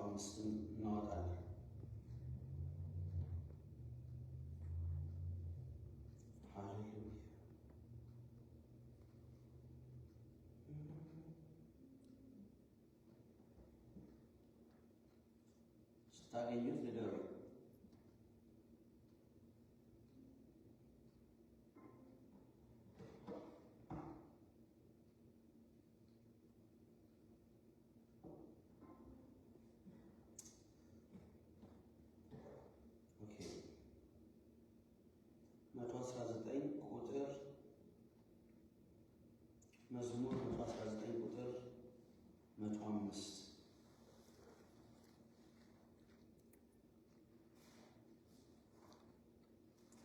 105 እናወጣለን። ሃሌሉያ ስታገኙት ንገሩ። መዝሙር 119 ቁጥር 105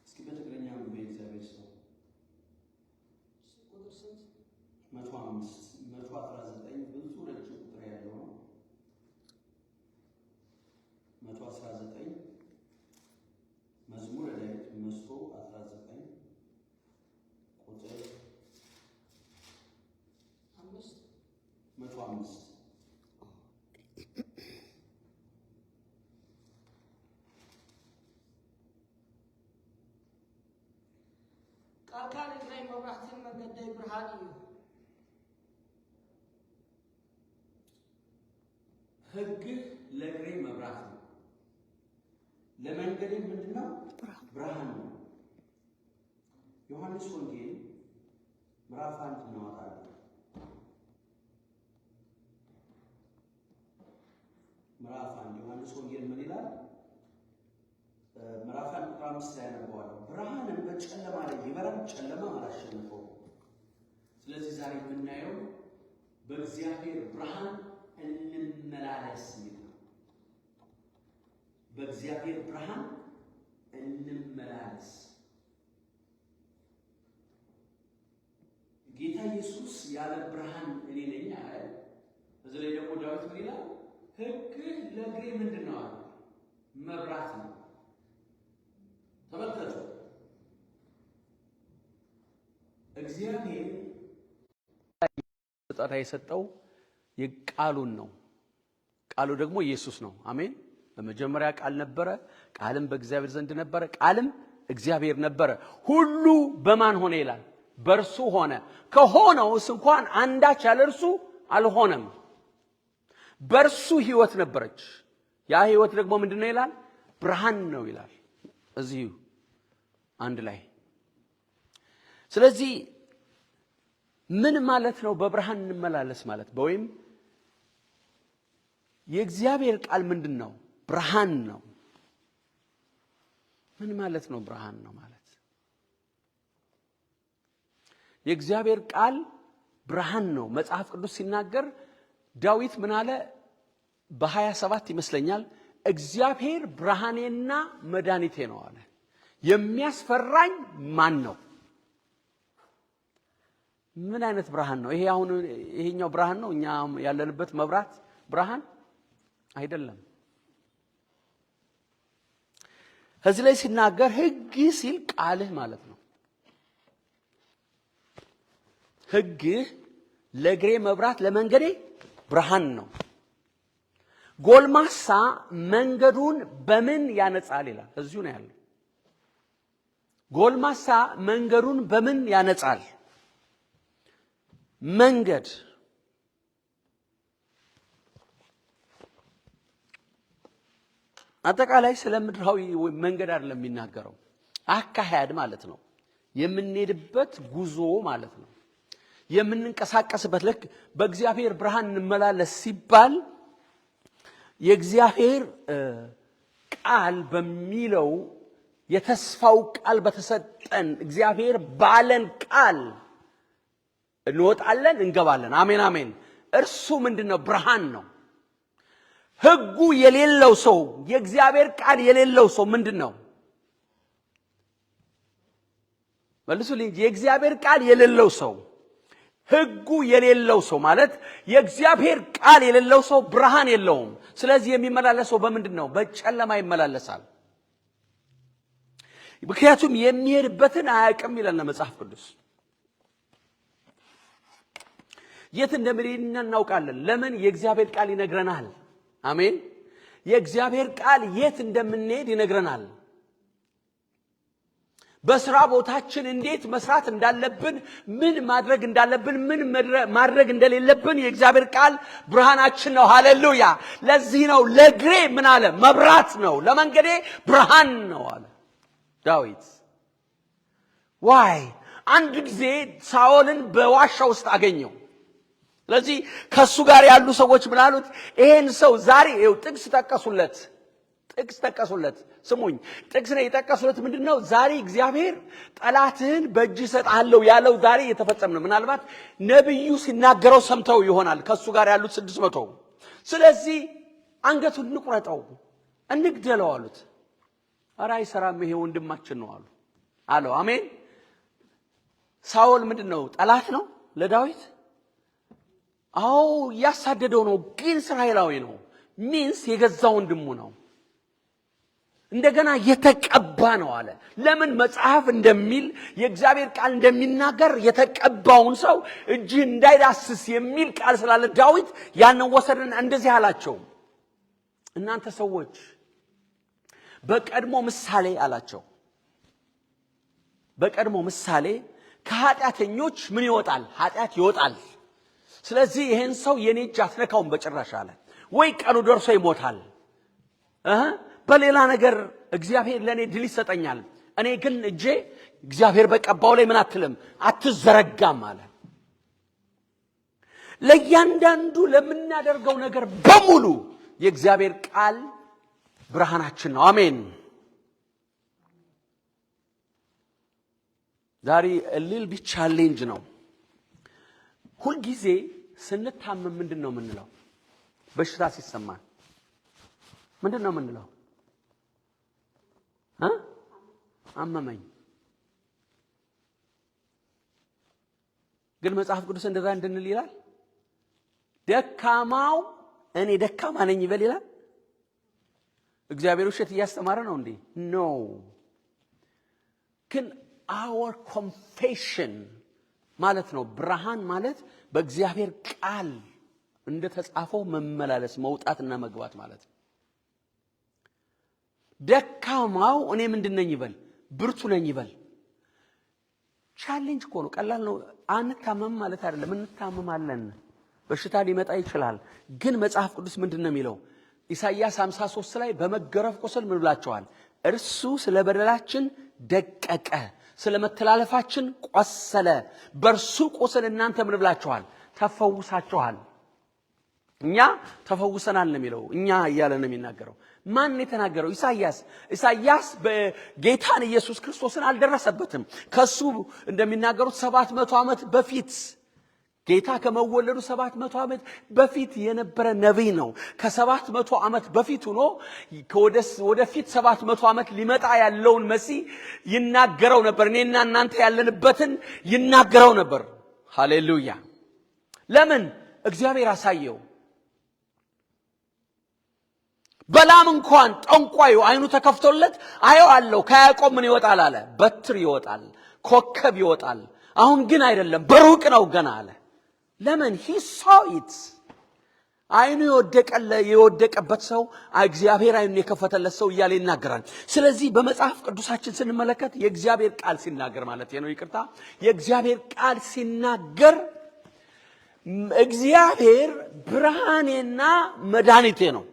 እስኪ በትግርኛ በእግዚአብሔር ሰው ቁጥር ስንት? 105 119 ብዙ ረጅም ቁጥር ያለው ነው። 119 መዝሙር ዳዊት 119 ቁጥር 105 ቃልካ ለእግረይ መብራህትን መንገደይ ብርሃን እዩ። ሕግህ ለእግሬ መብራት ነው፣ ለመንገዴ ምንድነው? ብርሃን ነው። ዮሐንስ ወንጌል ምዕራፍ 1 እናወጣለን። ምዕራፍ 1 ዮሐንስ ወንጌል ምን ይላል? ምዕራፍ 1 ቁጥር 5 ላይ ያነበዋለሁ። ብርሃንም በጨለማ ላይ ይበራል፣ ጨለማ አላሸነፈውም። ስለዚህ ዛሬ የምናየው በእግዚአብሔር ብርሃን እንመላለስ የሚል ነው። በእግዚአብሔር ብርሃን እንመላለስ። ጌታ ኢየሱስ ያለ ብርሃን እኔ ነኝ አለ። እዚህ ላይ ደግሞ ዳዊት ምን ይላል? ሕግህ ለእግሬ ምንድን ነው አለ? መብራት ነው። ተመልከቱ፣ እግዚአብሔር ስጦታ የሰጠው የቃሉን ነው። ቃሉ ደግሞ ኢየሱስ ነው። አሜን። በመጀመሪያ ቃል ነበረ፣ ቃልም በእግዚአብሔር ዘንድ ነበረ፣ ቃልም እግዚአብሔር ነበረ። ሁሉ በማን ሆነ ይላል? በእርሱ ሆነ። ከሆነውስ እንኳን አንዳች ያለ እርሱ አልሆነም። በእርሱ ህይወት ነበረች። ያ ህይወት ደግሞ ምንድነው ይላል? ብርሃን ነው ይላል እዚሁ አንድ ላይ። ስለዚህ ምን ማለት ነው በብርሃን እንመላለስ ማለት? ወይም የእግዚአብሔር ቃል ምንድነው? ብርሃን ነው። ምን ማለት ነው ብርሃን ነው ማለት? የእግዚአብሔር ቃል ብርሃን ነው። መጽሐፍ ቅዱስ ሲናገር ዳዊት ምን አለ? በ27 ይመስለኛል እግዚአብሔር ብርሃኔና መድኃኒቴ ነው አለ። የሚያስፈራኝ ማን ነው? ምን አይነት ብርሃን ነው ይሄ? አሁን ይሄኛው ብርሃን ነው እኛ ያለንበት መብራት ብርሃን አይደለም። ከዚህ ላይ ሲናገር ሕግ ሲል ቃልህ ማለት ነው። ሕግህ ለእግሬ መብራት ለመንገዴ ብርሃን ነው። ጎልማሳ መንገዱን በምን ያነጻል ይላል። እዚሁ ነው ያለው። ጎልማሳ መንገዱን በምን ያነጻል? መንገድ አጠቃላይ ስለ ምድራዊ መንገድ አይደለም የሚናገረው፣ አካሄድ ማለት ነው። የምንሄድበት ጉዞ ማለት ነው። የምንንቀሳቀስበት ልክ በእግዚአብሔር ብርሃን እንመላለስ ሲባል የእግዚአብሔር ቃል በሚለው የተስፋው ቃል በተሰጠን እግዚአብሔር ባለን ቃል እንወጣለን እንገባለን። አሜን አሜን። እርሱ ምንድነው? ብርሃን ነው። ሕጉ የሌለው ሰው፣ የእግዚአብሔር ቃል የሌለው ሰው ምንድነው? መልሱልኝ። የእግዚአብሔር ቃል የሌለው ሰው፣ ሕጉ የሌለው ሰው ማለት የእግዚአብሔር ቃል የሌለው ሰው ብርሃን የለውም። ስለዚህ የሚመላለሰው በምንድነው? በጨለማ ይመላለሳል። ምክንያቱም የሚሄድበትን አያውቅም ይላል መጽሐፍ ቅዱስ። የት እንደምንሄድ እናውቃለን። ለምን? የእግዚአብሔር ቃል ይነግረናል። አሜን። የእግዚአብሔር ቃል የት እንደምንሄድ ይነግረናል። በስራ ቦታችን እንዴት መስራት እንዳለብን፣ ምን ማድረግ እንዳለብን፣ ምን ማድረግ እንደሌለብን የእግዚአብሔር ቃል ብርሃናችን ነው። ሃሌሉያ! ለዚህ ነው ለግሬ ምን አለ? መብራት ነው፣ ለመንገዴ ብርሃን ነው አለ ዳዊት። ዋይ አንድ ጊዜ ሳኦልን በዋሻ ውስጥ አገኘው። ስለዚህ ከሱ ጋር ያሉ ሰዎች ምን አሉት? ይሄን ሰው ዛሬ ጥቅስ ጠቀሱለት። ስሙኝ፣ ጥቅስ ነው የጠቀሱለት። ምንድነው? ዛሬ እግዚአብሔር ጠላትህን በእጅ ሰጣለው ያለው ዛሬ የተፈጸመ ነው። ምናልባት ነብዩ ሲናገረው ሰምተው ይሆናል ከሱ ጋር ያሉት 600። ስለዚህ አንገቱን እንቁረጠው፣ እንግደለው አሉት። ኧረ አይሰራም፣ ይሄ ወንድማችን ነው አለው። አሜን። ሳኦል ምንድነው? ጠላት ነው ለዳዊት። አዎ ያሳደደው ነው፣ ግን እስራኤላዊ ነው። ሚንስ የገዛ ወንድሙ ነው። እንደገና የተቀባ ነው አለ። ለምን? መጽሐፍ እንደሚል የእግዚአብሔር ቃል እንደሚናገር የተቀባውን ሰው እጅ እንዳይዳስስ የሚል ቃል ስላለ ዳዊት ያንን ወሰደና እንደዚህ አላቸው፣ እናንተ ሰዎች በቀድሞ ምሳሌ አላቸው፣ በቀድሞ ምሳሌ ከኃጢአተኞች ምን ይወጣል? ኃጢአት ይወጣል። ስለዚህ ይሄን ሰው የኔ እጅ አትነካውም በጭራሽ አለ። ወይ ቀኑ ደርሶ ይሞታል፣ በሌላ ነገር እግዚአብሔር ለኔ ድል ይሰጠኛል፣ እኔ ግን እጄ እግዚአብሔር በቀባው ላይ ምን አትልም፣ አትዘረጋም አለ። ለእያንዳንዱ ለምናደርገው ነገር በሙሉ የእግዚአብሔር ቃል ብርሃናችን ነው። አሜን። ዛሬ እልል ቢ ቻሌንጅ ነው። ሁልጊዜ ስንታመም ምንድን ነው የምንለው? በሽታ ሲሰማን ምንድን ነው የምንለው? አመመኝ። ግን መጽሐፍ ቅዱስ እንደዛ እንድንል ይላል። ደካማው እኔ ደካማ ነኝ ይበል ይላል። እግዚአብሔር ውሸት እያስተማረ ነው እንዴ? ኖ። ግን our confession ማለት ነው። ብርሃን ማለት በእግዚአብሔር ቃል እንደተጻፈው መመላለስ፣ መውጣትና መግባት ማለት ነው። ደካማው እኔ ምንድነኝ ይበል፣ ብርቱ ነኝ ይበል። ቻሌንጅ እኮ ነው፣ ቀላል ነው። አንታመም ማለት አይደለም፣ እንታመማለን። በሽታ ሊመጣ ይችላል። ግን መጽሐፍ ቅዱስ ምንድነው የሚለው? ኢሳይያስ 53 ላይ በመገረፍ ቁስል ምን ብላችኋል? እርሱ ስለ በደላችን ደቀቀ፣ ስለ መተላለፋችን ቆሰለ፣ በእርሱ ቁስል እናንተ ምን ብላችኋል? ተፈውሳችኋል። እኛ ተፈውሰናል ነው የሚለው። እኛ እያለ ነው የሚናገረው። ማን የተናገረው? ኢሳይያስ በጌታን ኢየሱስ ክርስቶስን አልደረሰበትም። ከሱ እንደሚናገሩት 700 ዓመት በፊት ጌታ ከመወለዱ 700 ዓመት በፊት የነበረ ነብይ ነው። ከ700 ዓመት በፊት ሆኖ ወደፊት 700 ዓመት ሊመጣ ያለውን መሲህ ይናገረው ነበር። እኔና እናንተ ያለንበትን ይናገረው ነበር። ሃሌሉያ! ለምን? እግዚአብሔር አሳየው። በላም እንኳን ጠንቋዩ አይኑ ተከፍቶለት አየዋለሁ፣ ከያዕቆብ ምን ይወጣል አለ? በትር ይወጣል፣ ኮከብ ይወጣል። አሁን ግን አይደለም፣ በሩቅ ነው ገና አለ። ለምን? he saw it። አይኑ የወደቀበት ሰው እግዚአብሔር አይኑን የከፈተለት ሰው እያለ ይናገራል። ስለዚህ በመጽሐፍ ቅዱሳችን ስንመለከት የእግዚአብሔር ቃል ሲናገር ማለት ነው፣ ይቅርታ፣ የእግዚአብሔር ቃል ሲናገር እግዚአብሔር ብርሃኔና መድኃኒቴ ነው፣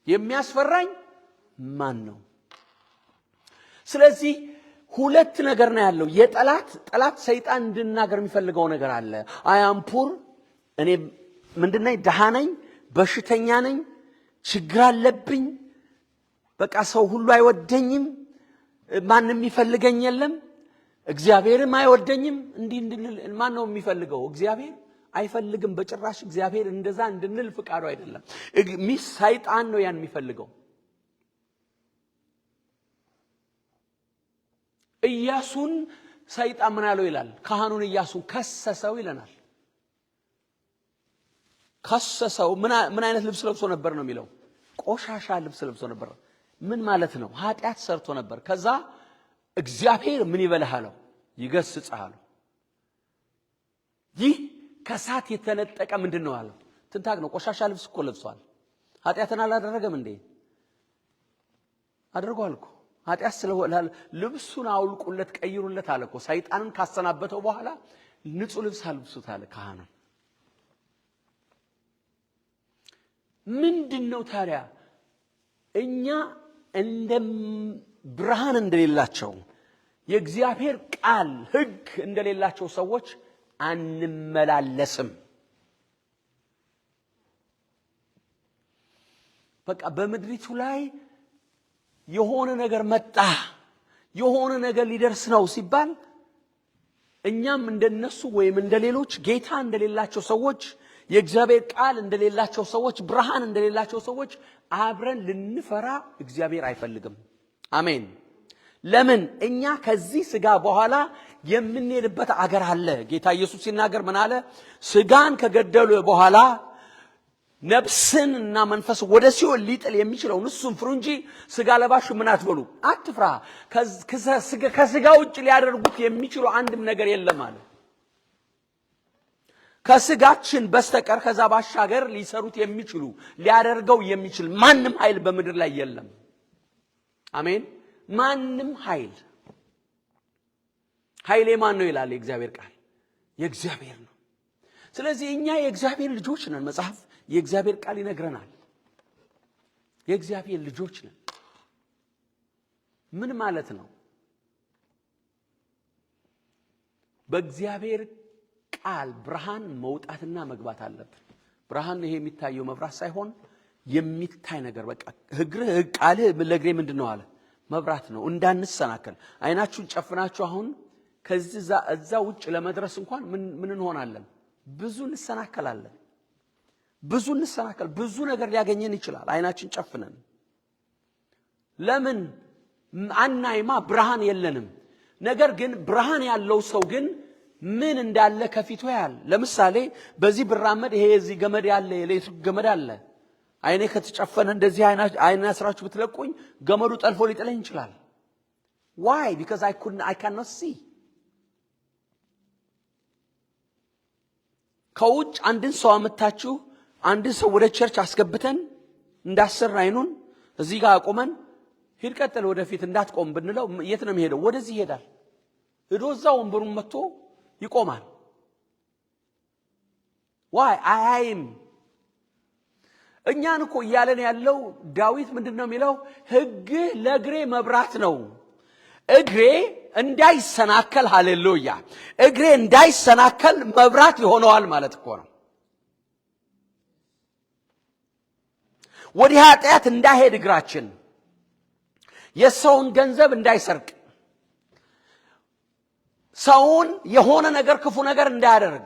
የሚያስፈራኝ ማን ነው? ስለዚህ ሁለት ነገር ነው ያለው። ጠላት ሰይጣን እንድናገር የሚፈልገው ነገር አለ። አያምፑር እኔ ምንድነኝ? ደሃ ነኝ፣ በሽተኛ ነኝ፣ ችግር አለብኝ፣ በቃ ሰው ሁሉ አይወደኝም፣ ማንም የሚፈልገኝ የለም፣ እግዚአብሔርም አይወደኝም እንዲህ እንድንል ማን ነው የሚፈልገው? እግዚአብሔር አይፈልግም በጭራሽ። እግዚአብሔር እንደዛ እንድንል ፍቃዱ አይደለም። ሰይጣን ነው ያን የሚፈልገው። ኢያሱን ሰይጣን ምን አለው ይላል? ካህኑን ኢያሱን ከሰሰው ይለናል። ከሰሰው ምን አይነት ልብስ ለብሶ ነበር ነው የሚለው? ቆሻሻ ልብስ ለብሶ ነበር። ምን ማለት ነው? ኃጢአት ሰርቶ ነበር። ከዛ እግዚአብሔር ምን ይበልህ አለው? ይገስጽህ አለው። ይህ ከሳት የተነጠቀ ምንድነው አለው? ትንታግ ነው። ቆሻሻ ልብስ እኮ ለብሷል። ኃጢአትን አላደረገም እንዴ? አድርጓል እኮ። ኃጢአት ስለሆነ ልብሱን አውልቁለት ቀይሩለት አለ እኮ። ሰይጣንን ካሰናበተው በኋላ ንጹህ ልብስ አልብሱት አለ ካህኑ። ምንድነው ታዲያ እኛ እንደ ብርሃን እንደሌላቸው የእግዚአብሔር ቃል ሕግ እንደሌላቸው ሰዎች አንመላለስም? በቃ በመድሪቱ ላይ የሆነ ነገር መጣ፣ የሆነ ነገር ሊደርስ ነው ሲባል እኛም እንደነሱ ወይም እንደሌሎች ጌታ እንደሌላቸው ሰዎች፣ የእግዚአብሔር ቃል እንደሌላቸው ሰዎች፣ ብርሃን እንደሌላቸው ሰዎች አብረን ልንፈራ እግዚአብሔር አይፈልግም። አሜን። ለምን? እኛ ከዚህ ስጋ በኋላ የምንሄድበት አገር አለ። ጌታ ኢየሱስ ሲናገር ምን አለ? ስጋን ከገደሉ በኋላ ነፍስን እና መንፈስ ወደ ሲኦል ሊጥል የሚችለውን እሱን ፍሩ እንጂ ስጋ ለባሽ ምን አትበሉ፣ አትፍራ። ከስጋ ውጭ ሊያደርጉት የሚችሉ አንድም ነገር የለም አለ። ከስጋችን በስተቀር ከዛ ባሻገር ሊሰሩት የሚችሉ ሊያደርገው የሚችል ማንም ኃይል በምድር ላይ የለም። አሜን። ማንም ኃይል ኃይሌ ማን ነው ይላል የእግዚአብሔር ቃል? የእግዚአብሔር ነው። ስለዚህ እኛ የእግዚአብሔር ልጆች ነን። መጽሐፍ የእግዚአብሔር ቃል ይነግረናል። የእግዚአብሔር ልጆች ነን። ምን ማለት ነው? በእግዚአብሔር ቃል ብርሃን መውጣትና መግባት አለብን። ብርሃን ይሄ የሚታየው መብራት ሳይሆን የሚታይ ነገር። በቃ ቃልህ ለእግሬ ምንድነው አለ? መብራት ነው። እንዳንሰናከል አይናችሁን ጨፍናችሁ አሁን ከዚህ እዛ ውጭ ለመድረስ እንኳን ምን እንሆናለን? ብዙ እንሰናከላለን። ብዙ ነገር ሊያገኘን ይችላል አይናችን ጨፍነን። ለምን? አናይማ፣ ብርሃን የለንም። ነገር ግን ብርሃን ያለው ሰው ግን ምን እንዳለ ከፊቱ ያያል። ለምሳሌ በዚህ ብራመድ ይሄ እዚህ ገመድ ያለ የኤሌክትሪክ ገመድ አለ። አይኔ ከተጨፈነ እንደዚህ አይና አስራችሁ ብትለቁኝ ገመዱ ጠልፎ ሊጥለኝ ይችላል። why? because I cannot see። ከውጭ አንድን ሰው አመጣችሁ አንድን ሰው ወደ ቸርች አስገብተን እንዳሰራ አይኑን እዚህ ጋር አቆመን ሂድ ቀጥል ወደፊት እንዳትቆም ብንለው የት ነው የሚሄደው? ወደዚህ ይሄዳል። ሄዶ እዛው ወንበሩን መጥቶ ይቆማል። why? አይም እኛን እኮ እያለን ያለው ዳዊት ምንድነው የሚለው? ሕግ ለእግሬ መብራት ነው፣ እግሬ እንዳይሰናከል። ሃሌሉያ! እግሬ እንዳይሰናከል መብራት ይሆነዋል ማለት እኮ ነው። ወደ ኃጢአት እንዳይሄድ እግራችን፣ የሰውን ገንዘብ እንዳይሰርቅ፣ ሰውን የሆነ ነገር ክፉ ነገር እንዳያደርግ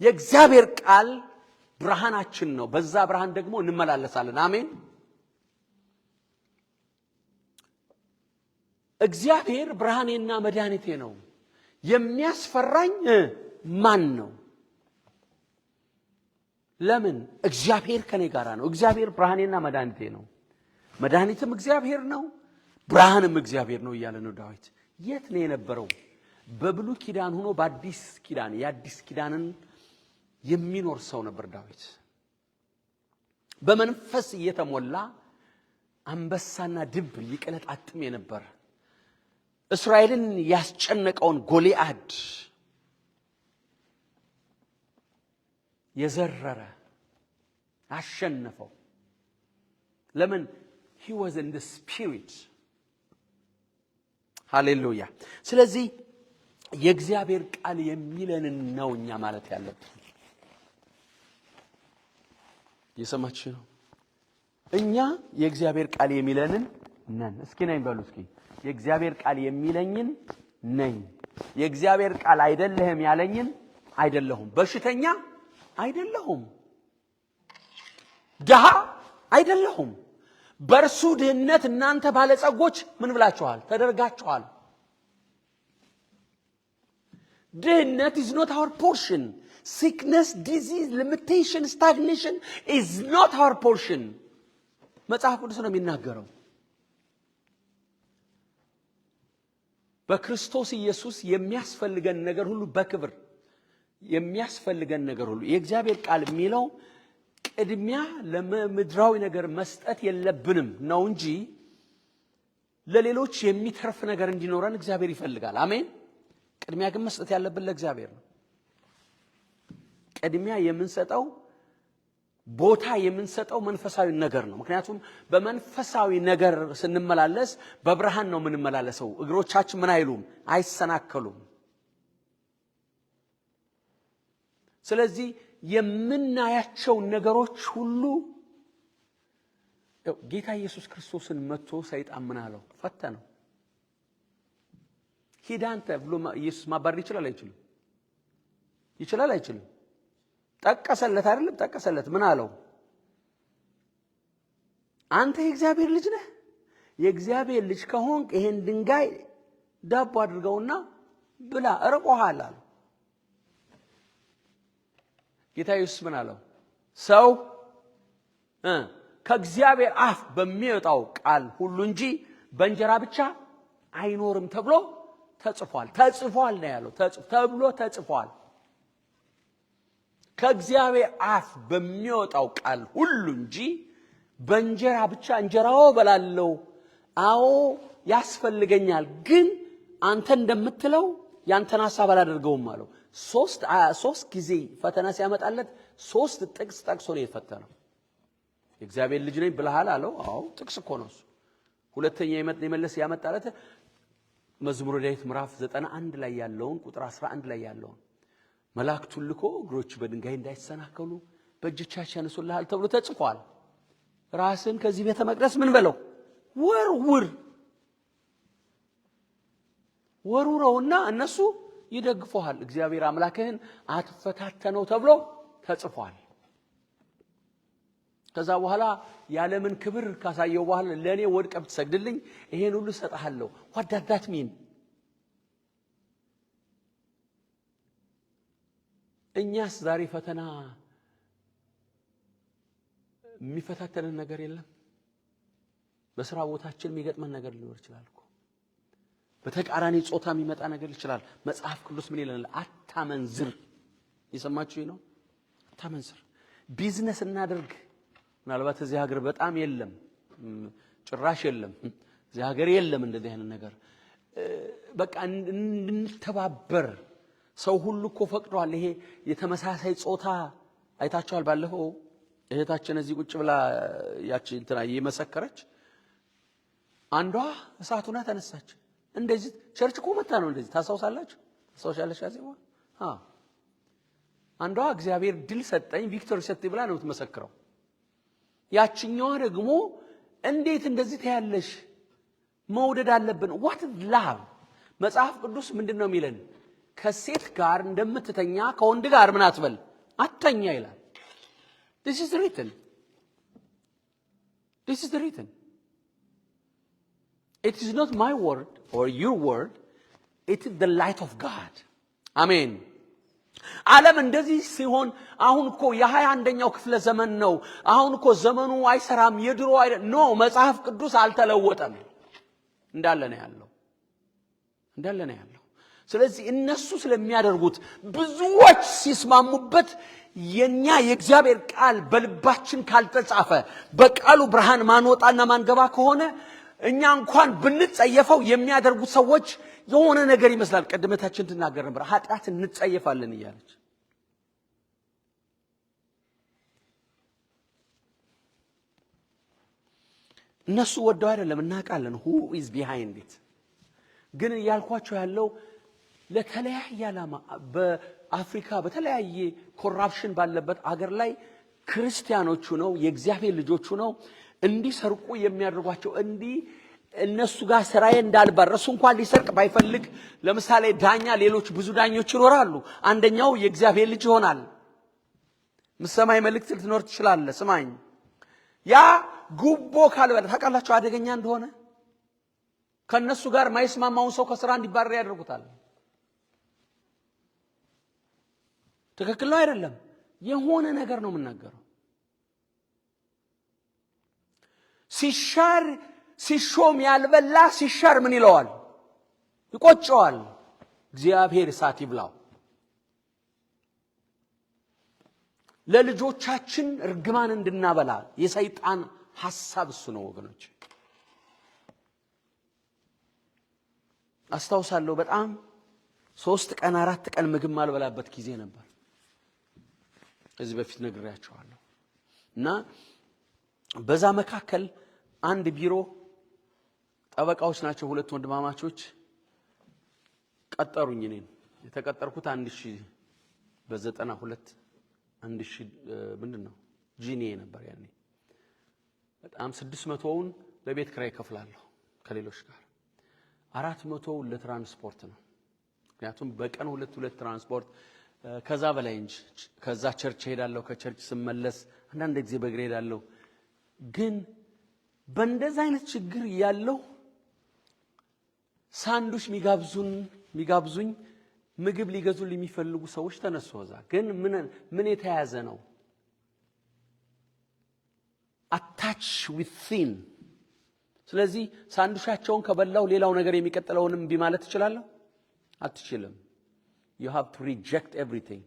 የእግዚአብሔር ቃል ብርሃናችን ነው። በዛ ብርሃን ደግሞ እንመላለሳለን። አሜን። እግዚአብሔር ብርሃኔና መድኃኒቴ ነው። የሚያስፈራኝ ማን ነው? ለምን? እግዚአብሔር ከኔ ጋር ነው። እግዚአብሔር ብርሃኔና መድኃኒቴ ነው። መድኃኒትም እግዚአብሔር ነው፣ ብርሃንም እግዚአብሔር ነው እያለ ነው ዳዊት። የት ነው የነበረው? በብሉይ ኪዳን ሆኖ በአዲስ ኪዳን የአዲስ ኪዳንን የሚኖር ሰው ነበር ዳዊት። በመንፈስ እየተሞላ አንበሳና ድብ ይቀለጣጥም የነበረ እስራኤልን ያስጨነቀውን ጎልያድ የዘረረ አሸነፈው። ለምን? he was in the spirit። ሃሌሉያ! ስለዚህ የእግዚአብሔር ቃል የሚለንን ነው እኛ ማለት ያለብን። የሰማችሁ ነው። እኛ የእግዚአብሔር ቃል የሚለንን ነን። እስኪ ነኝ በሉ እስኪ። የእግዚአብሔር ቃል የሚለኝን ነኝ። የእግዚአብሔር ቃል አይደለህም ያለኝን አይደለሁም። በሽተኛ አይደለሁም። ድሃ አይደለሁም። በእርሱ ድህነት እናንተ ባለጸጎች ምን ብላችኋል? ተደርጋችኋል። ድህነት is not our portion. Sickness, disease, limitation, stagnation is not our portion. መጽሐፍ ቅዱስ ነው የሚናገረው። በክርስቶስ ኢየሱስ የሚያስፈልገን ነገር ሁሉ በክብር የሚያስፈልገን ነገር ሁሉ የእግዚአብሔር ቃል የሚለው ቅድሚያ ለምድራዊ ነገር መስጠት የለብንም ነው እንጂ ለሌሎች የሚተርፍ ነገር እንዲኖረን እግዚአብሔር ይፈልጋል። አሜን። ቅድሚያ ግን መስጠት ያለብን ለእግዚአብሔር ነው። ቅድሚያ የምንሰጠው ቦታ የምንሰጠው መንፈሳዊ ነገር ነው። ምክንያቱም በመንፈሳዊ ነገር ስንመላለስ በብርሃን ነው የምንመላለሰው። እግሮቻችን ምን አይሉም፣ አይሰናከሉም። ስለዚህ የምናያቸው ነገሮች ሁሉ ጌታ ኢየሱስ ክርስቶስን መጥቶ ሰይጣን ምን አለው? ፈተነው። ሂድ አንተ ብሎ ኢየሱስ ማባረር ይችላል አይችልም? ይችላል አይችልም? ጠቀሰለት አይደለም? ጠቀሰለት። ምን አለው? አንተ የእግዚአብሔር ልጅ ነህ? የእግዚአብሔር ልጅ ከሆንክ ይሄን ድንጋይ ዳቦ አድርገውና ብላ፣ እርቆሃል አለው። ጌታ ኢየሱስ ምን አለው? ሰው ከእግዚአብሔር አፍ በሚወጣው ቃል ሁሉ እንጂ በእንጀራ ብቻ አይኖርም ተብሎ ተጽፏል። ተጽፏል ነው ያለው። ተብሎ ተጽፏል። ከእግዚአብሔር አፍ በሚወጣው ቃል ሁሉ እንጂ በእንጀራ ብቻ እንጀራው በላለው አዎ ያስፈልገኛል፣ ግን አንተ እንደምትለው ያንተን ሐሳብ አላደርገውም አለው። ሶስት ጊዜ ፈተና ሲያመጣለት 3 ጥቅስ ጠቅሶ ነው የፈተነው። የእግዚአብሔር ልጅ ነኝ ብለሃል አለው። አዎ ጥቅስ እኮ ነው እሱ። ሁለተኛ የመለስ ያመጣለት መዝሙረ ዳዊት ምዕራፍ 91 ላይ ያለውን ቁጥር 11 ላይ ያለውን መላእክቱን ልኮ እግሮች በድንጋይ እንዳይሰናከሉ በእጆቻቸው ያነሱልሃል ተብሎ ተጽፏል። ራስን ከዚህ ቤተ መቅደስ ምን በለው ወርውረውና እነሱ ይደግፉሃል። እግዚአብሔር አምላክህን አትፈታተነው ተብሎ ተጽፏል። ከዛ በኋላ ያለምን ክብር ካሳየው በኋላ ለኔ ወድቀህ ብትሰግድልኝ ይሄን ሁሉ ሰጣለሁ። what does that mean? እኛስ ዛሬ ፈተና የሚፈታተንን ነገር የለም? በስራ ቦታችን የሚገጥመን ነገር ሊኖር ይችላል እኮ። በተቃራኒ ጾታ የሚመጣ ነገር ይችላል። መጽሐፍ ቅዱስ ምን ይላል? አታመንዝር። የሰማችሁ ነው? አታመንዝር። ቢዝነስ እናድርግ። ምናልባት እዚህ ሀገር በጣም የለም፣ ጭራሽ የለም። እዚህ ሀገር የለም እንደዚህ አይነት ነገር። በቃ እንተባበር። ሰው ሁሉ እኮ ፈቅዷል። ይሄ የተመሳሳይ ጾታ አይታችኋል። ባለፈው እህታችን እዚህ ቁጭ ብላ ያቺ እንትና እየመሰከረች አንዷ እሳቱና ተነሳች። እንደዚህ ቸርች እኮ መጣ ነው እንደዚህ። ታሳውሳላችሁ? ታሳውሻለሽ? ያዘው አንዷ እግዚአብሔር ድል ሰጠኝ ቪክቶሪ ሰጠኝ ብላ ነው የምትመሰክረው። ያቺኛዋ ደግሞ እንዴት እንደዚህ ታያለሽ? መውደድ አለብን። what love መጽሐፍ ቅዱስ ምንድነው የሚለን? ከሴት ጋር እንደምትተኛ ከወንድ ጋር ምን አትበል አትተኛ ይላል። this is written. It is not my word or your word. It is the light of God. Amen. ዓለም እንደዚህ ሲሆን አሁን እኮ የ21ኛው ክፍለ ዘመን ነው። አሁን እኮ ዘመኑ አይሰራም። የድሮ ኖ መጽሐፍ ቅዱስ አልተለወጠም። እንዳለ ነው ያለው። ስለዚህ እነሱ ስለሚያደርጉት ብዙዎች ሲስማሙበት የኛ የእግዚአብሔር ቃል በልባችን ካልተጻፈ በቃሉ ብርሃን ማንወጣና ማንገባ ከሆነ እኛ እንኳን ብንጸየፈው የሚያደርጉት ሰዎች የሆነ ነገር ይመስላል። ቀድመታችን ትናገር ነበር ኃጢአት እንጸየፋለን እያለች። እነሱ ወደው አይደለም እናውቃለን who is behind it። ግን ያልኳቸው ያለው ለተለያየ ዓላማ በአፍሪካ በተለያየ ኮራፕሽን ባለበት አገር ላይ ክርስቲያኖቹ ነው የእግዚአብሔር ልጆቹ ነው እንዲሰርቁ የሚያደርጓቸው። እነሱ ጋር ስራዬ እንዳልባረሱ እንኳን ሊሰርቅ ባይፈልግ ለምሳሌ ዳኛ ሌሎች ብዙ ዳኞች ይኖራሉ። አንደኛው የእግዚአብሔር ልጅ ይሆናል። ምሰማይ መልእክት ልትኖር ትችላለህ። ስማኝ። ያ ጉቦ ካልበለ ታውቃላችሁ አደገኛ እንደሆነ። ከነሱ ጋር ማይስማማውን ሰው ከስራ እንዲባረር ያደርጉታል። ትክክል ነው አይደለም? የሆነ ነገር ነው የምናገረው። ሲሾም ያልበላ ሲሻር ምን ይለዋል? ይቆጨዋል። እግዚአብሔር እሳት ይብላው። ለልጆቻችን እርግማን እንድናበላ የሰይጣን ሐሳብ እሱ ነው ወገኖች። አስታውሳለሁ በጣም 3 ቀን 4 ቀን ምግብ ማልበላበት ጊዜ ነበር። እዚህ በፊት ነግሬያቸዋለሁ። እና በዛ መካከል አንድ ቢሮ ጠበቃዎች ናቸው 2 ወንድማማቾች ቀጠሩኝ። እኔን የተቀጠርኩት 1000 በ92 1000 ምንድነው ጂኒዬ ነበር ያኔ። በጣም 600ውን ለቤት ኪራይ ከፍላለሁ ከሌሎች ጋር፣ 400ውን ለትራንስፖርት ነው። ምክንያቱም በቀን 2 ትራንስፖርት ከዛ በላይ እንጂ ከዛ ቸርች ሄዳለሁ፣ ከቸርች ስመለስ አንዳንድ ጊዜ በእግሬ ሄዳለሁ። ግን በእንደዛ አይነት ችግር ያለው ሳንዱች ሚጋብዙኝ ምግብ ሊገዙልኝ የሚፈልጉ ሰዎች ተነሱ። ወዛ ግን ምን የተያዘ ነው? አታች ዊዝ ሲን። ስለዚህ ሳንዱሻቸውን ከበላው ሌላው ነገር የሚቀጥለውንም ቢማለት እችላለሁ? አትችልም። you have to reject everything።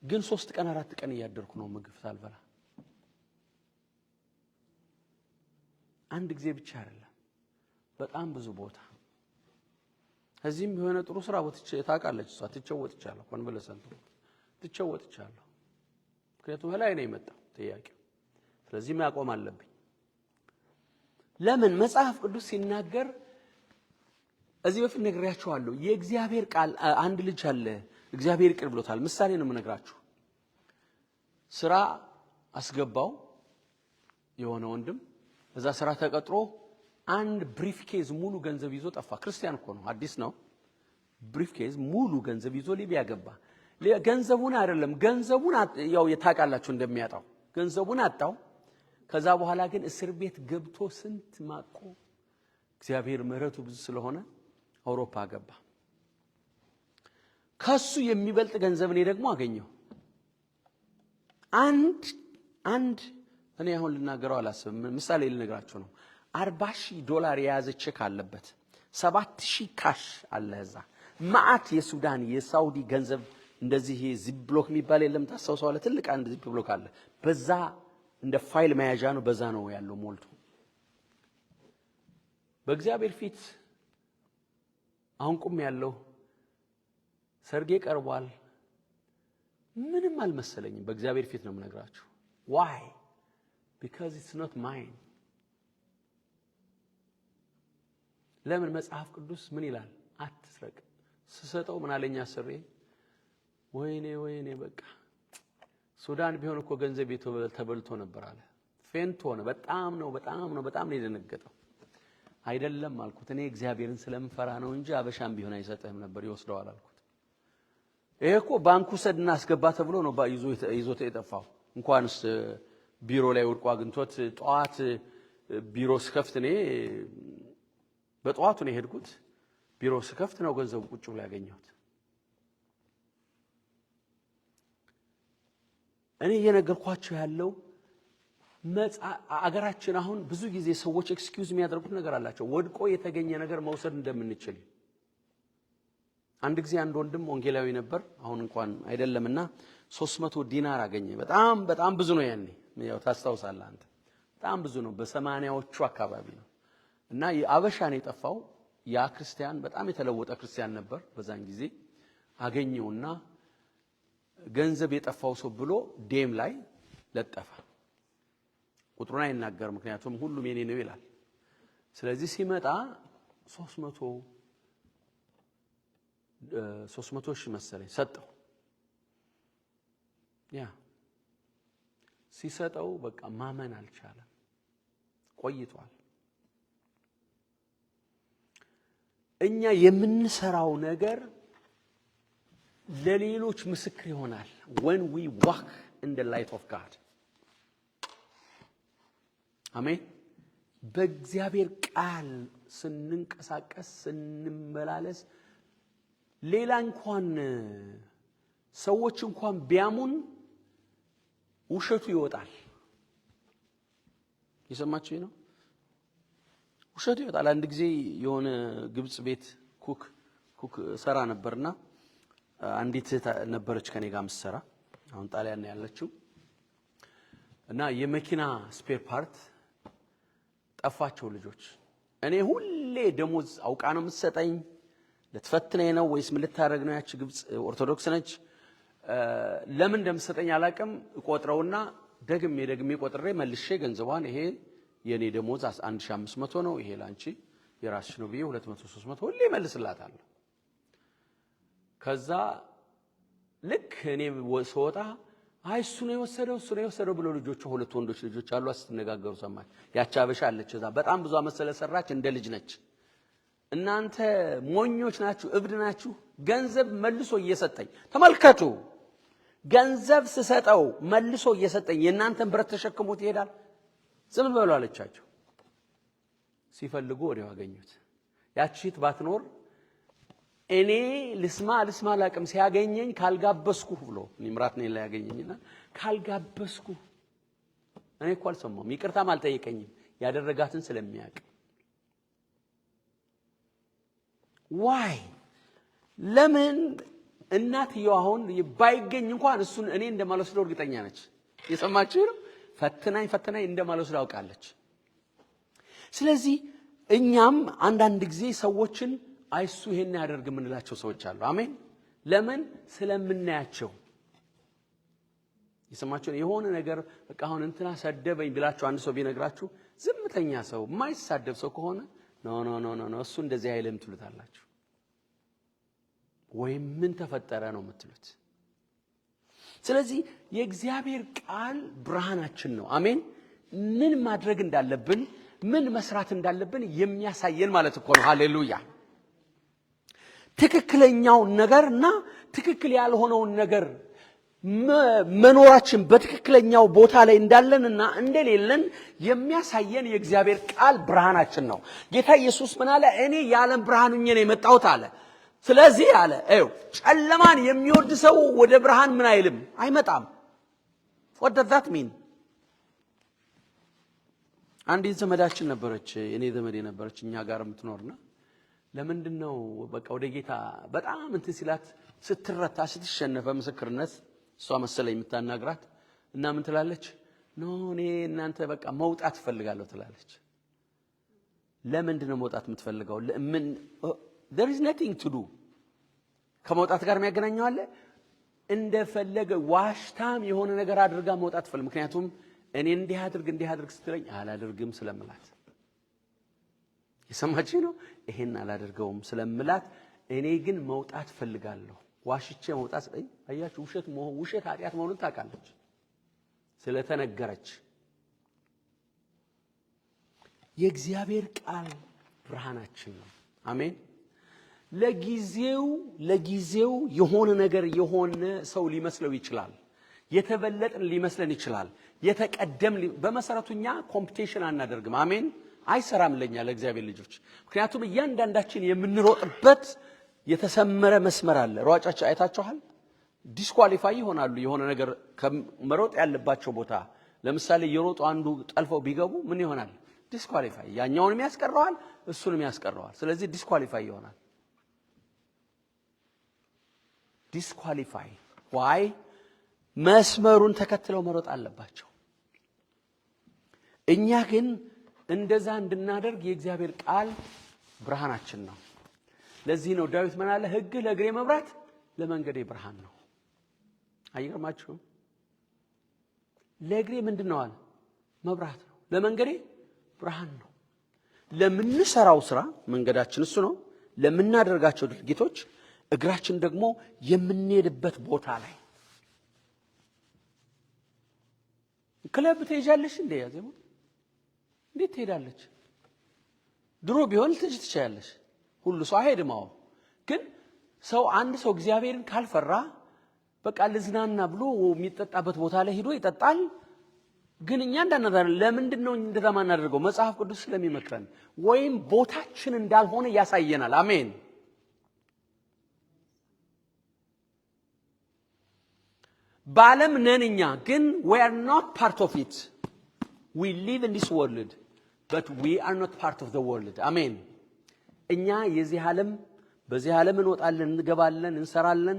ግን 3 ቀን 4 ቀን እያደርኩ ነው ምግብ ሳልበላ። አንድ ጊዜ ብቻ አይደለም፣ በጣም ብዙ ቦታ። እዚህም የሆነ ጥሩ ስራ ወጥቼ ታውቃለች እሷ ትቸወጥቻለሁ፣ ኮንቨለሰንት ትቸወጥቻለሁ። ምክንያቱም ላይ ነው የመጣው ጥያቄው። ስለዚህ ማቆም አለብኝ። ለምን? መጽሐፍ ቅዱስ ሲናገር እዚህ በፊት ነግሬያችኋለሁ። የእግዚአብሔር ቃል አንድ ልጅ አለ እግዚአብሔር ይቅር ብሎታል። ምሳሌ ነው የምነግራችሁ። ስራ አስገባው የሆነ ወንድም፣ እዛ ስራ ተቀጥሮ አንድ ብሪፍ ኬዝ ሙሉ ገንዘብ ይዞ ጠፋ። ክርስቲያን እኮ ነው፣ አዲስ ነው። ብሪፍ ኬዝ ሙሉ ገንዘብ ይዞ ሊቢያ ገባ። ገንዘቡን አይደለም ገንዘቡን ያው የታውቃላችሁ እንደሚያጣው ገንዘቡን አጣው። ከዛ በኋላ ግን እስር ቤት ገብቶ ስንት ማቆ እግዚአብሔር ምሕረቱ ብዙ ስለሆነ አውሮፓ ገባ። ከሱ የሚበልጥ ገንዘብ እኔ ደግሞ አገኘው። አንድ እኔ አሁን ልናገረው አላስብም፣ ምሳሌ ልነግራችሁ ነው። $40,000 የያዘ ቼክ አለበት፣ 7,000 ካሽ አለ። እዛ ማአት የሱዳን የሳውዲ ገንዘብ እንደዚህ ዚፕ ብሎክ የሚባል የለም ታስታውሳለህ? ትልቅ አንድ ዚፕ ብሎክ አለ። በዛ እንደ ፋይል መያዣ ነው፣ በዛ ነው ያለው ሞልቶ። በእግዚአብሔር ፊት አሁን ቁም ያለው ሰርጌ ቀርቧል። ምንም አልመሰለኝም። በእግዚአብሔር ፊት ነው የምነግራችሁ። why? because it's not mine። ለምን? መጽሐፍ ቅዱስ ምን ይላል? አትስረቅ። ስሰጠው ምን አለኛ ስሬ ወይኔ በቃ ሱዳን ቢሆን እኮ ገንዘብ ተበልቶ ነበር አለ። ፌንት ሆነ። በጣም ነው የደነገጠው። አይደለም አልኩት። እኔ እግዚአብሔርን ስለምፈራ ነው እንጂ አበሻም ቢሆን አይሰጥህም ነበር፣ ይወስደዋል አልኩት። ይሄ እኮ ባንኩ ሰድና አስገባ ተብሎ ነው ይዞት የጠፋው። እንኳንስ ቢሮ ላይ ወድቆ አግኝቶት ጠዋት ቢሮ ስከፍት እኔ በጠዋቱ ነው የሄድኩት። ቢሮ ስከፍት ነው ገንዘቡ ቁጭ ብሎ ያገኘሁት። እኔ እየነገርኳቸው ያለው አገራችን አሁን ብዙ ጊዜ ሰዎች ኤክስኪውዝ የሚያደርጉት ነገር አላቸው። ወድቆ የተገኘ ነገር መውሰድ እንደምንችል። አንድ ጊዜ አንድ ወንድም ወንጌላዊ ነበር፣ አሁን እንኳን አይደለምና 300 ዲናር አገኘ። በጣም ብዙ ነው ያኔ፣ ያው ታስታውሳለህ አንተ። በጣም ብዙ ነው፣ በ80ዎቹ አካባቢ ነው። እና የአበሻ ነው የጠፋው። ያ ክርስቲያን በጣም የተለወጠ ክርስቲያን ነበር በዛን ጊዜ። አገኘውና ገንዘብ የጠፋው ሰው ብሎ ዴም ላይ ለጠፈ። ቁጥሩን አይናገርም፣ ምክንያቱም ሁሉም የኔ ነው ይላል። ስለዚህ ሲመጣ 300 ሺህ መሰለኝ ሰጠው። ያ ሲሰጠው በቃ ማመን አልቻለም። ቆይቷል። እኛ የምንሰራው ነገር ለሌሎች ምስክር ይሆናል። when we walk in the light of God። አሜን። በእግዚአብሔር ቃል ስንንቀሳቀስ ስንመላለስ ሌላ እንኳን ሰዎች እንኳን ቢያሙን ውሸቱ ይወጣል። የሰማችሁ ነው? ውሸቱ ይወጣል። አንድ ጊዜ የሆነ ግብጽ ቤት ኩክ ሰራ ነበርና አንዲት ነበረች ከኔ ጋር ምሰራ አሁን ጣሊያን ያለችው እና የመኪና ስፔር ፓርት ጠፋቸው ልጆች እኔ ሁሌ ደሞዝ አውቃ ነው የምትሰጠኝ ለተፈትነኝ ነው ወይስ ምን ልታረግ ነው ያቺ ግብጽ ኦርቶዶክስ ነች ለምን እንደምትሰጠኝ አላቀም እቆጥረውና ደግሜ ቆጥሬ መልሼ ገንዘቧን ይሄ የኔ ደሞዝ 1500 ነው ይሄ ላንቺ የራስሽ ነው ብዬ 200 300 ሁሌ መልስላታለሁ ከዛ ልክ እኔ ወጣ አይ እሱ ነው የወሰደው ብሎ ልጆቹ ሁለት ወንዶች ልጆች አሉ አስተነጋገሩ ሰማች ያቻ አበሻ አለች እዛ በጣም ብዙ አመሰለ ሰራች እንደ ልጅ ነች እናንተ ሞኞች ናችሁ እብድ ናችሁ ገንዘብ መልሶ እየሰጠኝ ተመልከቱ ገንዘብ ስሰጠው መልሶ እየሰጠኝ የናንተን ብረት ተሸክሞት ይሄዳል ዝም ብሎ አለቻቸው ሲፈልጉ ወዲያው አገኙት ያቺት ባትኖር እኔ ልስማ ላቅም ሲያገኘኝ ካልጋበስኩ ብሎ ምራት ነኝ ላይ ያገኘኝና ካልጋበስኩ እኔ እኮ አልሰማም ይቅርታም አልጠየቀኝም ያደረጋትን ስለሚያውቅ ዋይ ለምን እናትየው አሁን ባይገኝ እንኳን እሱን እኔ እንደማልወስደው እርግጠኛ ነች የሰማችሁ ነው ፈተናኝ እንደማልወስደው አውቃለች ስለዚህ እኛም አንዳንድ ጊዜ ሰዎችን አይሱ ይሄን ያደርግ ምንላቸው ሰዎች አሉ አሜን ለምን ስለምናያቸው የሰማችሁ የሆነ ነገር በቃ አሁን እንትና ሰደበኝ ብላችሁ አንድ ሰው ቢነግራችሁ ዝምተኛ ሰው ማይሳደብ ሰው ከሆነ ኖ እሱ እንደዚህ አይልም ትሉታላችሁ ወይ ምን ተፈጠረ ነው የምትሉት ስለዚህ የእግዚአብሔር ቃል ብርሃናችን ነው አሜን ምን ማድረግ እንዳለብን ምን መስራት እንዳለብን የሚያሳየን ማለት እኮ ነው ሃሌሉያ ትክክለኛው ነገርና ትክክል ያልሆነው ነገር መኖራችን በትክክለኛው ቦታ ላይ እንዳለንና እንደሌለን የሚያሳየን የእግዚአብሔር ቃል ብርሃናችን ነው ጌታ ኢየሱስ ምን አለ እኔ የዓለም ብርሃን ነኝ ነው የመጣሁት አለ ስለዚህ አለ ጨለማን የሚወድ ሰው ወደ ብርሃን ምን አይልም አይመጣም what does that mean አንዲት ዘመዳችን ነበረች እኔ ዘመዴ ነበረች እኛ ጋር የምትኖርና ለምንድነው በቃ ወደ ጌታ በጣም እንትን ሲላት ስትረታ ስትሸነፈ ምስክርነት እሷ መሰለኝ የምታናግራት እና ምን ትላለች እኔ እናንተ በቃ መውጣት ፈልጋለሁ ትላለች ለምንድነው መውጣት የምትፈልገው ለምን there is nothing to do ከመውጣት ጋር የሚያገናኘው አለ እንደፈለገ ዋሽታም የሆነ ነገር አድርጋ መውጣት ፈልግ ምክንያቱም እኔ እንዲህ አድርግ ስትለኝ አላደርግም ስለምላት የሰማችሁ ነው ይሄን አላደርገውም ስለምላት እኔ ግን መውጣት ፈልጋለሁ ዋሽቼ መውጣት አያችሁ ውሸት ኃጢአት መሆኑን ታውቃለች ስለተነገረች የእግዚአብሔር ቃል ብርሃናችን ነው አሜን ለጊዜው የሆነ ነገር የሆነ ሰው ሊመስለው ይችላል የተበለጠን ሊመስለን ይችላል የተቀደም በመሰረቱኛ ኮምፒቲሽን አናደርግም አሜን አይሰራም ለኛ ለእግዚአብሔር ልጆች ምክንያቱም እያንዳንዳችን የምንሮጥበት የተሰመረ መስመር አለ ሯጫቸው አይታችኋል ዲስኳሊፋይ ይሆናሉ የሆነ ነገር ከመሮጥ ያለባቸው ቦታ ለምሳሌ የሮጡ አንዱ ጠልፈው ቢገቡ ምን ይሆናል ዲስኳሊፋይ ያኛውንም ያስቀረዋል እሱንም ያስቀረዋል ስለዚህ ዲስኳሊፋይ ይሆናል ዲስኳሊፋይ why መስመሩን ተከትለው መሮጥ አለባቸው እኛ ግን እንደዛ እንድናደርግ የእግዚአብሔር ቃል ብርሃናችን ነው ለዚህ ነው ዳዊት ምን አለ ሕግ ለእግሬ መብራት ለመንገዴ ብርሃን ነው አይገርማችሁም ለእግሬ ምንድነው አለ መብራት ነው ለመንገዴ ብርሃን ነው ለምንሰራው ስራ መንገዳችን እሱ ነው ለምናደርጋቸው ድርጊቶች እግራችን ደግሞ የምንሄድበት ቦታ ላይ ክለብ ትሄጃለሽ እንዴ ያዘሙ እንዴት ትሄዳለች ድሮ ቢሆን ትችያለሽ ሁሉ ሰው አይሄድማው ግን አንድ ሰው እግዚአብሔርን ካልፈራ በቃ ለዝናና ብሎ የሚጠጣበት ቦታ ላይ ሄዶ ይጠጣል ግን እኛ እንዳናደር ለምንድነው እንደዛማ እናደርገው መጽሐፍ ቅዱስ ስለሚመክረን ወይም ቦታችን እንዳልሆነ ያሳየናል አሜን ባለም ነንኛ ግን we are not part of it we live in this world but we are not part of the world አሜን እኛ በዚህ ዓለም እንወጣለን እንገባለን እንሰራለን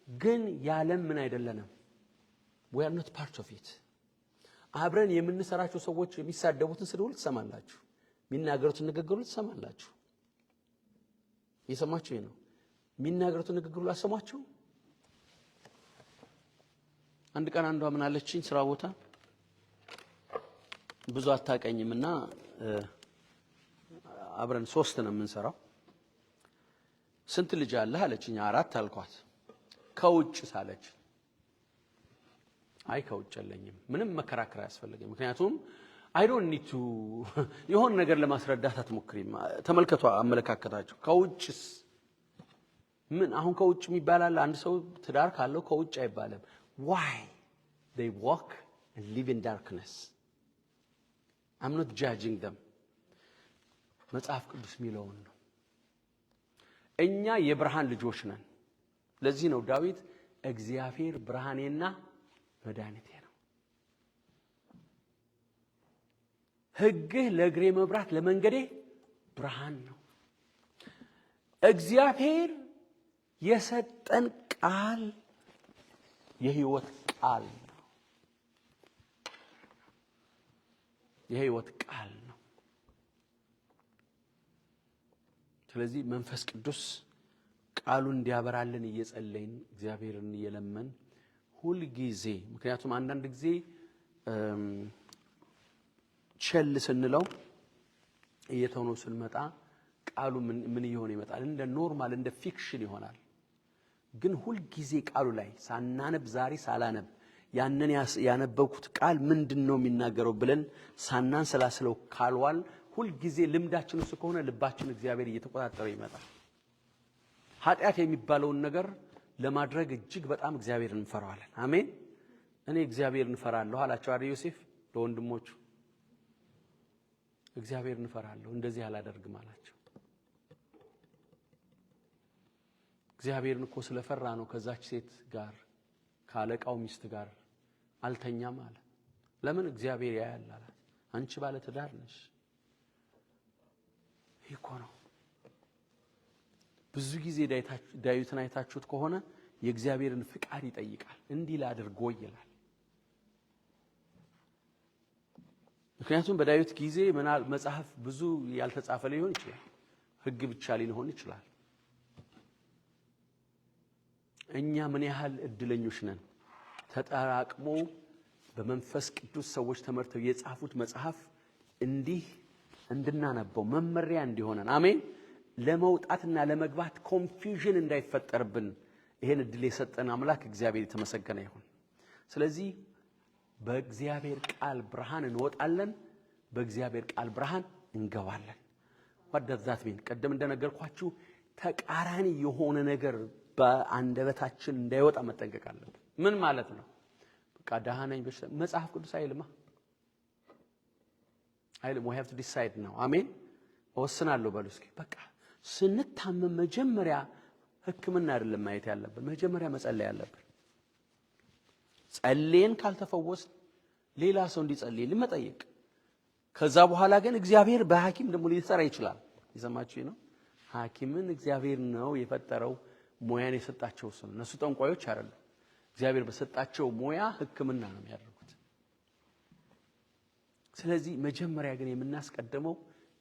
ግን ያለም ምን አይደለንም we are not part of it አብረን የምንሰራቸው ሰዎች የሚሳደቡትን ስድብ ትሰማላችሁ የሚናገሩትን ንግግር ትሰማላችሁ የሰማችሁ ነው የሚናገሩትን ንግግር አሰማችሁ አንድ ቀን አንዷ ምን አለችኝ ስራ ቦታ ብዙ አታቀኝምና አብረን 3 ነው የምንሰራው ስንት ልጅ አለህ አለችኝ 4 አልኳት ከውጭ ሳለች አይ ከውጭ አለኝም ምንም መከራከር ያስፈልገኝ ምክንያቱም I don't need to የሆነ ነገር ለማስረዳት አትሞክሪም ተመልከቱ አመለካከታቸው ከውጭስ ምን አሁን ከውጭ የሚባላል አንድ ሰው ትዳር ካለው ከውጭ አይባልም why they walk and live in darkness I'm not judging them መጽሐፍ ቅዱስ የሚለውን ነው እኛ የብርሃን ልጆች ነን ለዚህ ነው ዳዊት እግዚአብሔር ብርሃኔና መድኃኒቴ ነው ሕግህ ለእግሬ መብራት ለመንገዴ ብርሃን ነው እግዚአብሔር የሰጠን ቃል የሕይወት ቃል ነው የሕይወት ቃል ነው ስለዚህ መንፈስ ቅዱስ ቃሉን እንዲያበራልን እየጸለይን እግዚአብሔርን እየለመን ሁሉ ጊዜ ምክንያቱም አንዳንድ ጊዜ ቸል ስንለው እየተውነው ስንመጣ ቃሉ ምን ይሆን ይመጣል እንደ ኖርማል እንደ ፊክሽን ይሆናል ግን ሁሉ ጊዜ ቃሉ ላይ ሳናነብ ዛሬ ሳላነብ ያንን ያነበብኩት ቃል ምንድነው የሚናገረው ብለን ሳናንሰላስለው ካልዋል ሁሉ ጊዜ ልምዳችን እሱ ከሆነ ልባችን እግዚአብሔር እየተቆጣጠረው ይመጣል ኃጢአት የሚባለውን ነገር ለማድረግ እጅግ በጣም እግዚአብሔርን እንፈራዋለን አሜን እኔ እግዚአብሔርን እንፈራለሁ አላቸው አይደል ዮሴፍ ለወንድሞቹ እግዚአብሔርን እንፈራለሁ እንደዚህ አላደርግም አላቸው እግዚአብሔርን እኮ ስለፈራ ነው ከዛች ሴት ጋር ካለቃው ሚስት ጋር አልተኛም አለ ለምን እግዚአብሔር ያያል አለ አንቺ ባለ ትዳር ነሽ ይኮ ነው ብዙ ጊዜ ዳዊትን አይታችሁት ከሆነ የእግዚአብሔርን ፍቃድ ይጠይቃል እንዲህ ላድርጎ ይላል ምክንያቱም በዳዊት ጊዜ መጽሐፍ ብዙ ያልተጻፈ ሊሆን ይችላል ሕግ ብቻ ሊሆን ይችላል እኛ ምን ያህል እድለኞች ነን ተጣራቅሞ በመንፈስ ቅዱስ ሰዎች ተመርተው የጻፉት መጽሐፍ እንዲህ እንድናነበው መመሪያ እንዲሆነን አሜን ለመውጣትና ለመግባት ኮንፊውዥን እንዳይፈጠርብን ይሄን እድል የሰጠን አምላክ እግዚአብሔር የተመሰገነ ይሁን ስለዚህ በእግዚአብሔር ቃል ብርሃን እንወጣለን በእግዚአብሔር ቃል ብርሃን እንገባለን what does that mean ቀደም እንደነገርኳችሁ ተቃራኒ የሆነ ነገር በአንደበታችን እንዳይወጣ መጠንቀቅ አለብን ምን ማለት ነው በቃ ዳሃናኝ በሽታ መጽሐፍ ቅዱስ አይልማ አይልም we have to decide now አሜን ወስናለሁ በሉ እስኪ በቃ ስንታመም መጀመሪያ ህክምና አይደለም ማየት ያለብን መጀመሪያ መጸለይ ያለብን ጸልየን ካልተፈወስ ሌላ ሰው እንዲጸልይልን መጠየቅ ከዛ በኋላ ግን እግዚአብሔር በሐኪም ደግሞ ሊሰራ ይችላል ይሰማችሁ ነው ሐኪምን እግዚአብሔር ነው የፈጠረው ሞያን የሰጣቸው ሰው እነሱ ጠንቋዮች አይደሉ እግዚአብሔር በሰጣቸው ሞያ ህክምና ነው የሚያደርጉት ስለዚህ መጀመሪያ ግን የምናስቀድመው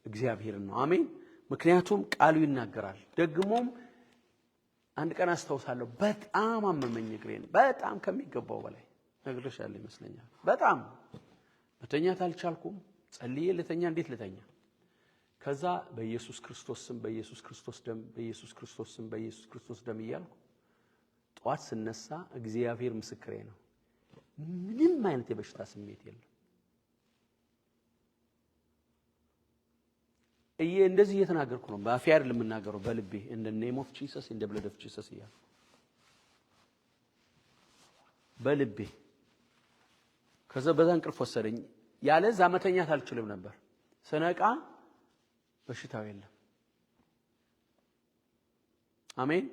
እግዚአብሔርን ነው አሜን ምክንያቱም ቃሉ ይናገራል ደግሞም አንድ ቀን አስተውሳለሁ በጣም አመመኝ እግሬን በጣም ከሚገባው በላይ ነግሬሻለሁ ይመስለኛል በጣም መተኛት አልቻልኩም ጸልዬ ልተኛ እንዴት ልተኛ ከዛ በኢየሱስ ክርስቶስ ስም በኢየሱስ ክርስቶስ ደም በኢየሱስ ክርስቶስ ስም በኢየሱስ ክርስቶስ ደም ይያልኩ ጧት ስነሳ እግዚአብሔር ምስክሬ ነው ምንም አይነት የበሽታ ስሜት የለም እንደዚህ እየተናገርኩ ነው በአፌ አይደለም የምናገረው በልቤ in the name of Jesus in the blood of Jesus ይላል በልቤ ከዛ በዛ እንቅልፍ ወሰደኝ ያለዛ መተኛት አልችልም ነበር ሰነቃ በሽታው የለም አሜን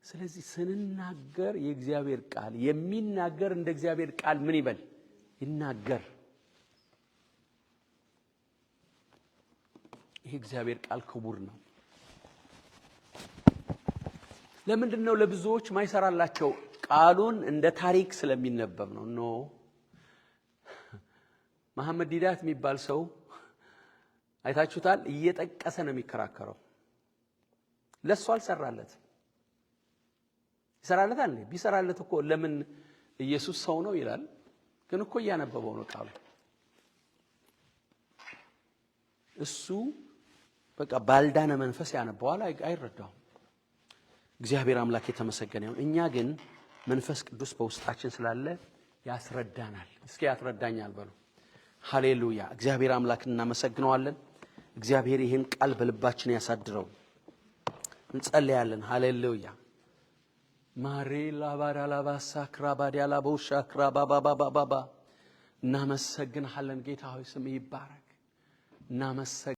ስለዚህ ስንናገር የእግዚአብሔር ቃል የሚናገር እንደ እግዚአብሔር ቃል ምን ይበል ይናገር ይሄ እግዚአብሔር ቃል ክቡር ነው ለምንድነው ለብዙዎች ማይሰራላቸው? ቃሉን እንደ ታሪክ ስለሚነበብ ነው። ኖ መሐመድ ዲዳት የሚባል ሰው አይታችሁታል? እየጠቀሰ ነው የሚከራከረው። ለሱ አልሰራለት። ይሰራለታል። ቢሰራለት እኮ ለምን ኢየሱስ ሰው ነው ይላል። ግን እኮ እያነበበው ነው ቃሉ። እሱ በቃ ባልዳነ መንፈስ ያነበዋል፣ አይረዳውም። እግዚአብሔር አምላክ የተመሰገነ ይሁን። እኛ ግን መንፈስ ቅዱስ በውስጣችን ስላለ ያስረዳናል። እስኪ ያስረዳኛል በሉ። ሃሌሉያ። እግዚአብሔር አምላክ እናመሰግነዋለን። እግዚአብሔር ይህን ቃል በልባችን ያሳድረው። እንጸልያለን። ሃሌሉያ። ማሬላ ባዳላባ ሳክራባዲያላ ቦሻ ክራባባባባባ እናመሰግንሃለን ጌታ ሆይ ስምህ ይባረክ። እናመሰግን